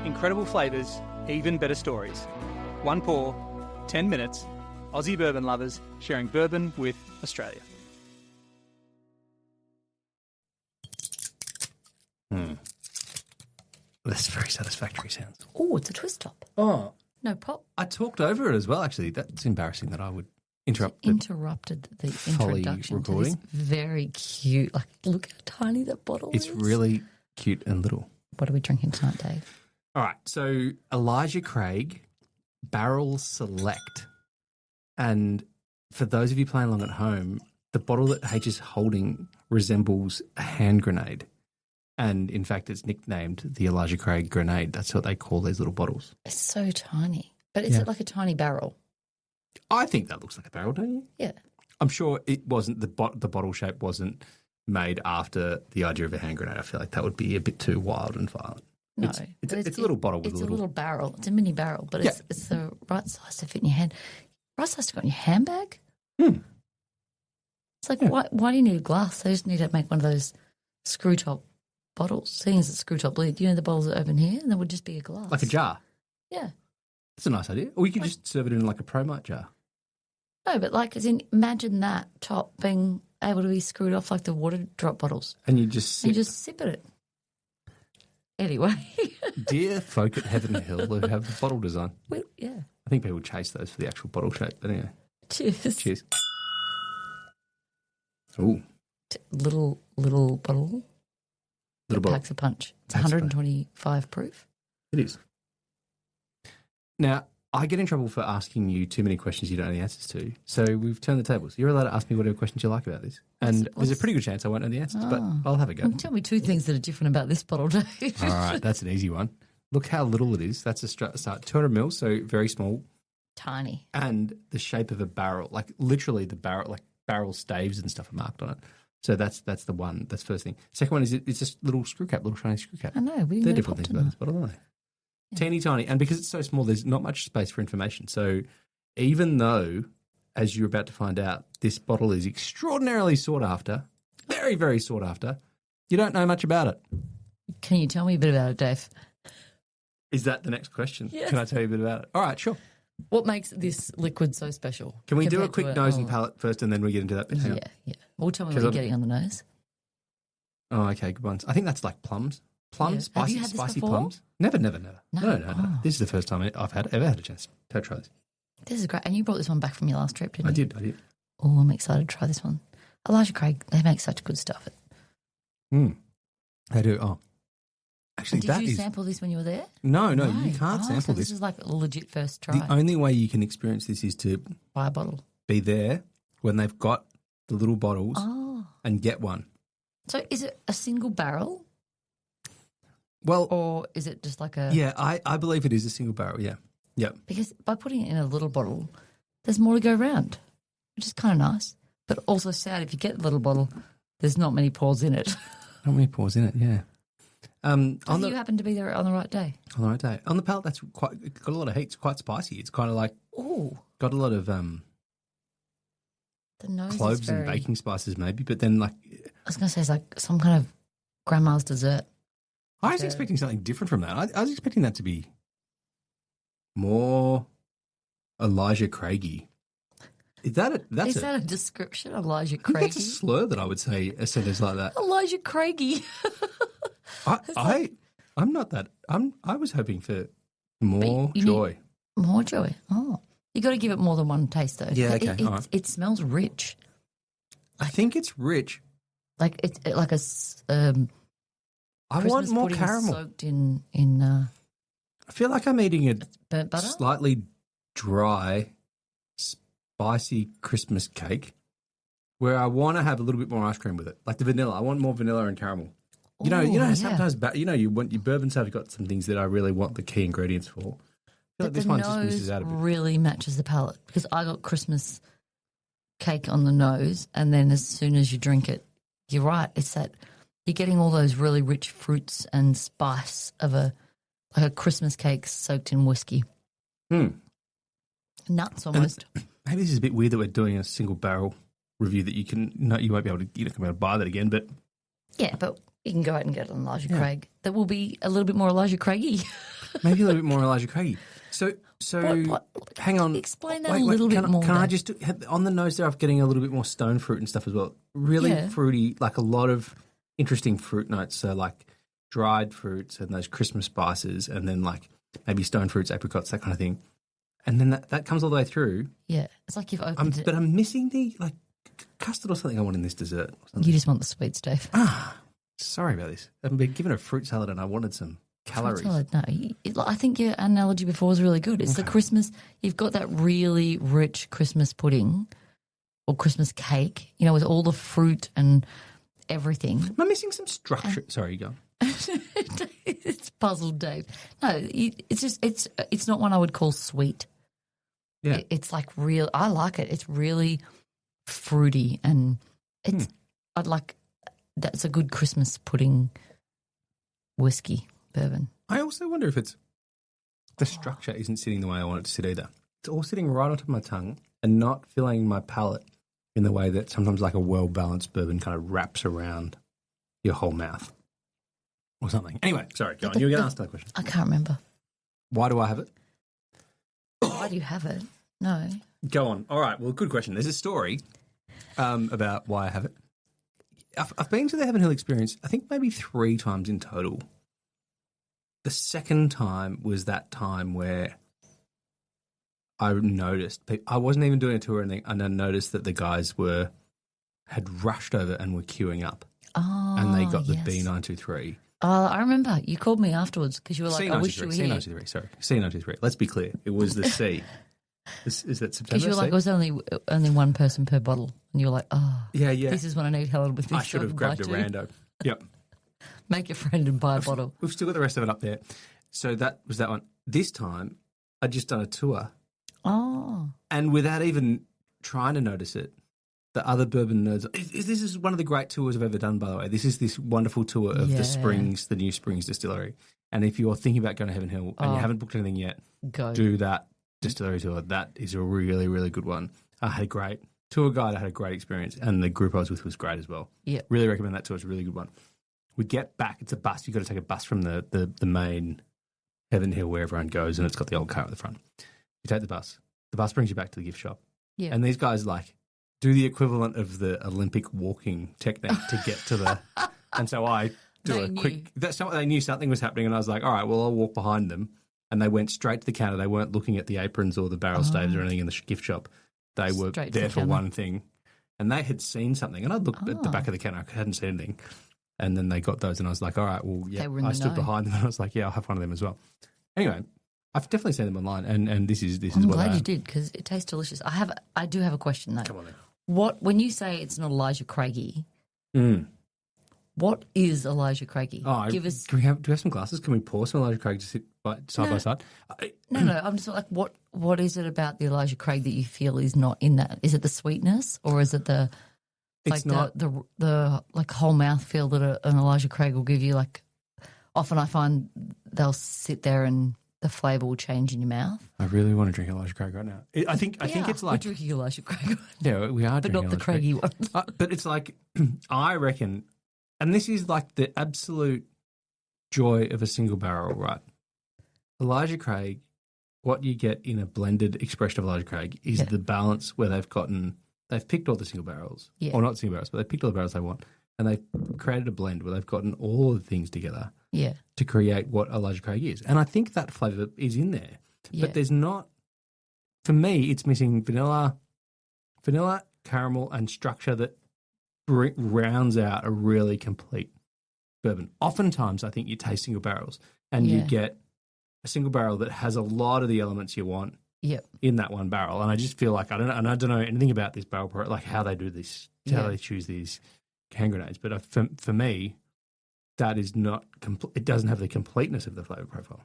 Incredible flavours, even better stories. One pour, 10 minutes. Aussie bourbon lovers sharing bourbon with Australia. That's very satisfactory sounds. Oh, it's a twist top. Oh, No pop. I talked over it as well, actually. That's embarrassing that I would Interrupted the Folly introduction recording. to this very cute. Like, look how tiny that bottle It's is. really cute and little. What are we drinking tonight, Dave? All right, so Elijah Craig, Barrel Select. And for those of you playing along at home, the bottle that H is holding resembles a hand grenade. And in fact, it's nicknamed the Elijah Craig Grenade. That's what they call these little bottles. It's so tiny. But is it like a tiny barrel? I think that looks like a barrel, don't you? Yeah. I'm sure it wasn't, the bottle shape wasn't made after the idea of a hand grenade. I feel like that would be a bit too wild and violent. No. It's a little bottle with it's a little barrel. It's a mini barrel, but it's the right size to fit in your hand. Right size to go in your handbag? It's like, why do you need a glass? They just need to make one of those screw top bottles. Seeing as a screw top lid, you know the bottles that open here, and there would just be a glass. Like a jar. Yeah. That's a nice idea. Or you could just serve it in like a Pro-Mart jar. No, but like, as in, imagine that top being able to be screwed off like the water drop bottles. And you just sip. And you just sip at it. Anyway. Dear folk at Heaven Hill who have the bottle design. Well, yeah. I think people chase those for the actual bottle shape. But anyway. Cheers. Cheers. Ooh. Little bottle. Little bottle. Packs a punch. It's Packs a punch. 125 proof. It is. Now, I get in trouble for asking you too many questions you don't know the answers to. So we've turned the tables. You're allowed to ask me whatever questions you like about this. And there's a pretty good chance I won't know the answers, but I'll have a go. Tell me two things that are different about this bottle, Dave. All right, that's an easy one. Look how little it is. That's a start. 200 mils, so very small. Tiny. And the shape of a barrel, like literally the barrel, like barrel staves and stuff are marked on it. So that's the one. That's the first thing. Second one is it's just little screw cap, little shiny screw cap. I know. They're different things about this bottle, aren't they? Yeah. Teeny tiny. And because it's so small, there's not much space for information. So even though, as you're about to find out, this bottle is extraordinarily sought after, very, very sought after, you don't know much about it. Can you tell me a bit about it, Dave? Is that the next question? Yes. Can I tell you a bit about it? All right, sure. What makes this liquid so special? Can we do a quick nose and palate first and then we get into that bit? Yeah. Well, tell me what you're getting on the nose. Oh, okay, good ones. I think that's like plums. Plums, Yeah. Have you had this spicy before? plums. Never. No. Oh. This is the first time I've ever had a chance to try this. This is great. And you brought this one back from your last trip, didn't you? I did. Oh, I'm excited to try this one. Elijah Craig, they make such good stuff. They do. Oh. Actually, Did you sample this when you were there? No, you can't sample so this. This is like a legit first try. The only way you can experience this is to buy a bottle. Be there when they've got the little bottles and get one. So is it a single barrel? Well, or is it just like a... Yeah, I believe it is a single barrel, yeah. Because by putting it in a little bottle, there's more to go around, which is kind of nice. But also sad if you get the little bottle, there's not many pours in it. Not many pours in it, yeah. You happen to be there on the right day. On the right day. On the palate, it's got a lot of heat. It's quite spicy. It's kind of like got a lot of the nose cloves and baking spices maybe, but then like... I was going to say it's like some kind of grandma's dessert. I was expecting something different from that. I was expecting that to be more Elijah Craigy. Is that a description, Elijah Craigy? That's a slur that I would say a sentence like that. Elijah Craigy. I'm not that. I was hoping for more joy. More joy. Oh, you got to give it more than one taste though. Yeah, okay. It smells rich. I think it's rich. Like it's like a. I want more pudding caramel. Soaked in. I feel like I'm eating a burnt butter, slightly dry, spicy Christmas cake, where I want to have a little bit more ice cream with it, like the vanilla. I want more vanilla and caramel. You know, sometimes you want your bourbons have got some things that I really want the key ingredients for. I feel like this one just misses out a bit. Really matches the palate because I got Christmas cake on the nose, and then as soon as you drink it, you're right. It's that you're getting all those really rich fruits and spice of a Christmas cake soaked in whiskey. Nuts almost. Maybe this is a bit weird that we're doing a single barrel review that you won't be able to buy that again, but yeah, but you can go out and get an Elijah Craig. That will be a little bit more Elijah Craigy. Maybe a little bit more Elijah Craigie. So What? hang on. Explain that a little bit more. Can I Dave. just on the nose there? I'm getting a little bit more stone fruit and stuff as well. Really fruity, like a lot of interesting fruit notes. So like dried fruits and those Christmas spices, and then like maybe stone fruits, apricots, that kind of thing. And then that comes all the way through. Yeah, it's like you've opened it. But I'm missing the like custard or something I want in this dessert. You just want the sweets, Dave. Sorry about this. I've been given a fruit salad and I wanted some calories. Fruit salad, no. I think your analogy before was really good. It's the Christmas. You've got that really rich Christmas pudding or Christmas cake, with all the fruit and everything. Am I missing some structure? Sorry, you go. It's puzzled, Dave. No, it's not one I would call sweet. Yeah. It's like real. I like it. It's really fruity and it's. I'd like. That's a good Christmas pudding whiskey bourbon. I also wonder if it's the structure isn't sitting the way I want it to sit either. It's all sitting right on top of my tongue and not filling my palate in the way that sometimes like a well-balanced bourbon kind of wraps around your whole mouth or something. Anyway, sorry, go on. You were going to ask that question. I can't remember. Why do I have it? Why do you have it? No. Go on. All right. Well, good question. There's a story about why I have it. I've been to the Heaven Hill Experience, I think maybe 3 times in total. The second time was that time where I noticed, I wasn't even doing a tour or anything, and I noticed that the guys had rushed over and were queuing up. Oh, and they got the yes. B923. I remember. You called me afterwards because you were like, I wish you were here. C923, sorry. C923. Let's be clear. It was the C. Is that September? Because you were like, it was only one person per bottle. And you were like, yeah. This is when I need Helen with this. I should have grabbed a rando. Yep. Make a friend and buy a bottle. We've still got the rest of it up there. So that was that one. This time, I'd just done a tour. Oh. And without even trying to notice it, the other bourbon nerds. This is one of the great tours I've ever done, by the way. This is this wonderful tour of the New Springs distillery. And if you're thinking about going to Heaven Hill and you haven't booked anything yet, do that distillery tour. That is a really, really good one. I had a great tour guide. I had a great experience. And the group I was with was great as well. Yeah. Really recommend that tour. It's a really good one. We get back. It's a bus. You've got to take a bus from the main Heaven Hill where everyone goes, and it's got the old car at the front. You take the bus. The bus brings you back to the gift shop. Yeah. And these guys do the equivalent of the Olympic walking technique to get to the. And so I do quick. They knew something was happening, and I was like, all right, well, I'll walk behind them. And they went straight to the counter. They weren't looking at the aprons or the barrel staves or anything in the gift shop. They were there for one thing, and they had seen something. And I looked at the back of the counter. I hadn't seen anything. And then they got those, and I was like, all right, well, yeah. I stood behind them, and I was like, yeah, I'll have one of them as well. Anyway, I've definitely seen them online, and this is I'm what glad you did, because it tastes delicious. I do have a question, though. Come on then. When you say it's not Elijah Craigie, what is Elijah Craigie? Give us. Do we have some glasses? Can we pour some Elijah Craig to sit side by side? No. I'm just like, what is it about the Elijah Craig that you feel is not in that? Is it the sweetness, or is it the the whole mouthfeel that an Elijah Craig will give you? Like, often I find they'll sit there and the flavour will change in your mouth. I really want to drink Elijah Craig right now. I think it's like we're drinking Elijah Craig. Yeah, we are, but not the Craigie one. But it's like I reckon, and this is like the absolute joy of a single barrel, right? Elijah Craig, what you get in a blended expression of Elijah Craig is the balance where they've picked all the single barrels, or not single barrels, but they've picked all the barrels they want, and they've created a blend where they've gotten all the things together to create what Elijah Craig is. And I think that flavour is in there. Yeah. But there's not, for me, it's missing vanilla, caramel, and structure that rounds out a really complete bourbon. Oftentimes, I think you taste single barrels and you get a single barrel that has a lot of the elements you want in that one barrel. And I just feel like I don't know anything about this barrel, like how they do this, how they choose these hand grenades. But for me, that is not it doesn't have the completeness of the flavour profile.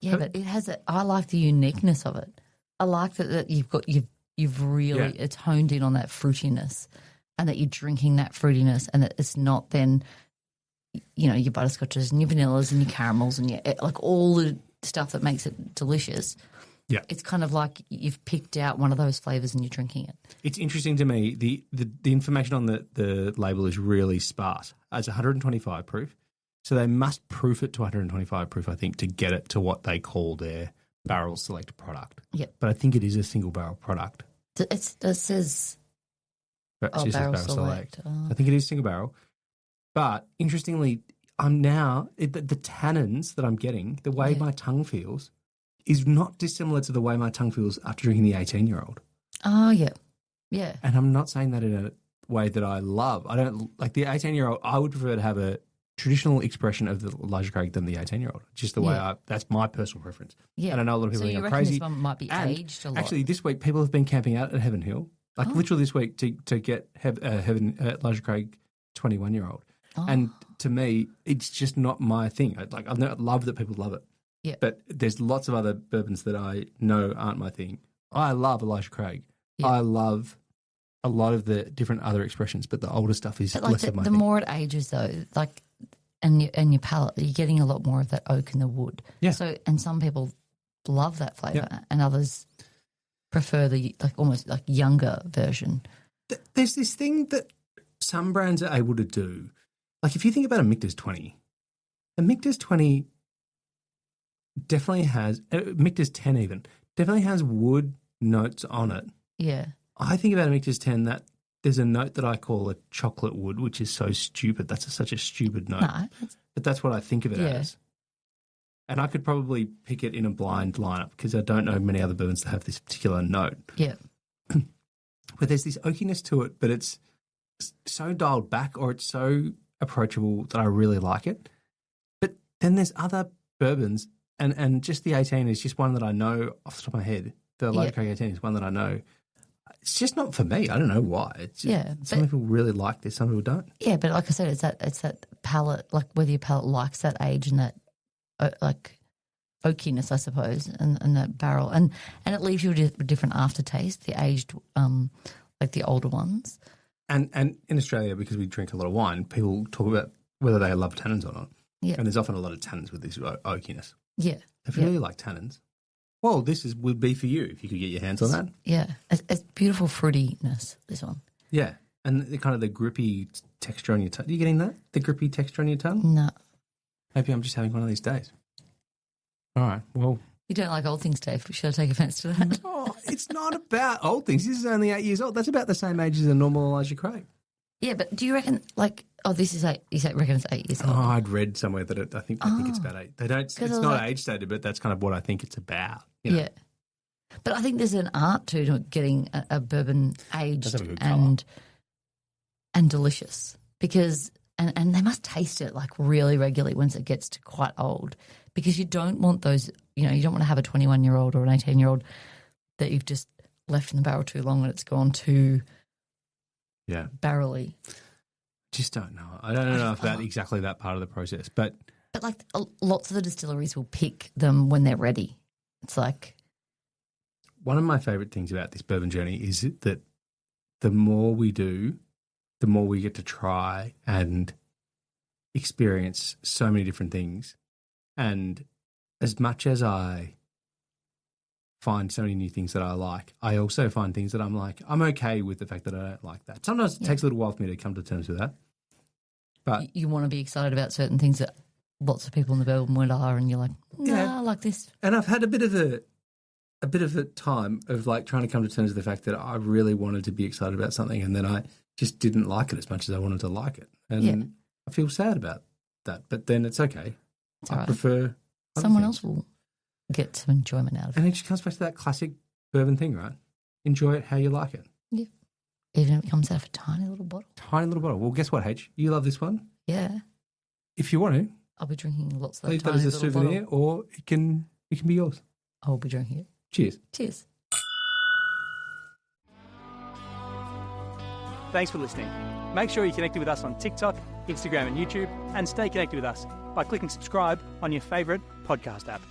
Yeah, but it has I like the uniqueness of it. I like that you've really it's honed in on that fruitiness, and that you're drinking that fruitiness, and that it's not then, your butterscotches and your vanillas and your caramels and like all the stuff that makes it delicious. Yeah, it's kind of like you've picked out one of those flavours and you're drinking it. It's interesting to me. The information on the label is really sparse. It's 125 proof, So they must proof it to 125 proof, I think, to get it to what they call their barrel select product. Yep. But I think it is a single barrel product. It says It just says barrel select. Oh. I think it is single barrel. But interestingly, I'm now, the tannins that I'm getting, the way my tongue feels, is not dissimilar to the way my tongue feels after drinking the 18-year-old. Oh, yeah. Yeah. And I'm not saying that in a way that I love. I don't like the 18-year-old. I would prefer to have a traditional expression of the Elijah Craig than the 18-year-old. Just the way that's my personal preference. Yeah. And I know a lot of people think I'm crazy. This one might be aged a lot. Actually, this week people have been camping out at Heaven Hill, like literally this week to get Elijah Craig 21-year-old. Oh. And to me, it's just not my thing. I love that people love it. Yeah. But there's lots of other bourbons that I know aren't my thing. I love Elijah Craig. Yeah. I love a lot of the different other expressions, but the older stuff is less of my thing. The more it ages, though, like, and your palate, you're getting a lot more of that oak in the wood. Yeah. So, and some people love that flavour, and others prefer the almost younger version. There's this thing that some brands are able to do. Like if you think about a Michter's 20, a Michter's 20 definitely has Michter's 10 even definitely has wood notes on it. Yeah. I think about a Michter's 10 that there's a note that I call a chocolate wood, which is so stupid. That's such a stupid note. No, but that's what I think of it as. And I could probably pick it in a blind lineup because I don't know many other bourbons that have this particular note. Yeah. But there's this oakiness to it, but it's so dialed back or it's so approachable that I really like it. But then there's other bourbons, and just the 18 is just one that I know off the top of my head. The Elijah Craig 18 is one that I know. It's just not for me. I don't know why. It's just, some people really like this, some people don't. Yeah, but like I said, it's that palate, like whether your palate likes that age and that oakiness, I suppose, and that barrel, and it leaves you with a different aftertaste. The aged, like the older ones. And in Australia, because we drink a lot of wine, people talk about whether they love tannins or not. Yeah. And there's often a lot of tannins with this oakiness. Yeah. If you really like tannins, well, would be for you if you could get your hands on that. Yeah. It's beautiful fruitiness, this one. Yeah. And the grippy texture on your tongue. Are you getting that? The grippy texture on your tongue? No. Maybe I'm just having one of these days. All right. Well. You don't like old things, Dave. Should I take offence to that? No, it's not about old things. This is only 8 years old. That's about the same age as a normal Elijah Craig. Yeah, but do you reckon, this is 8, you reckon it's 8 years old? Oh, I'd read somewhere that I think it's about 8. They don't, it's not age stated, but that's kind of what I think it's about. You know? Yeah. But I think there's an art to getting a bourbon aged and delicious because, and they must taste it really regularly once it gets to quite old because you don't want those, you don't want to have a 21-year-old or an 18-year-old that you've just left in the barrel too long and it's gone too barrel-y. Just don't know. I don't know about exactly that part of the process, but lots of the distilleries will pick them when they're ready. It's like one of my favourite things about this bourbon journey is that the more we do, the more we get to try and experience so many different things. And as much as I find so many new things that I like, I also find things that I'm like, I'm okay with the fact that I don't like that. Sometimes it takes a little while for me to come to terms with that. But you want to be excited about certain things that lots of people in the bourbon world are, and you're like, I like this. And I've had a bit of a time of trying to come to terms with the fact that I really wanted to be excited about something and then I just didn't like it as much as I wanted to like it. And I feel sad about that. But then it's okay. I prefer someone else will get some enjoyment out of it. And it just comes back to that classic bourbon thing, right? Enjoy it how you like it. Yeah. Even if it comes out of a tiny little bottle. Tiny little bottle. Well, guess what, H? You love this one? Yeah. If you want to. I'll be drinking lots of that leave tiny that as a souvenir bottle. or it can be yours. I'll be drinking it. Cheers. Cheers. Thanks for listening. Make sure you're connected with us on TikTok, Instagram and YouTube, and stay connected with us by clicking subscribe on your favourite podcast app.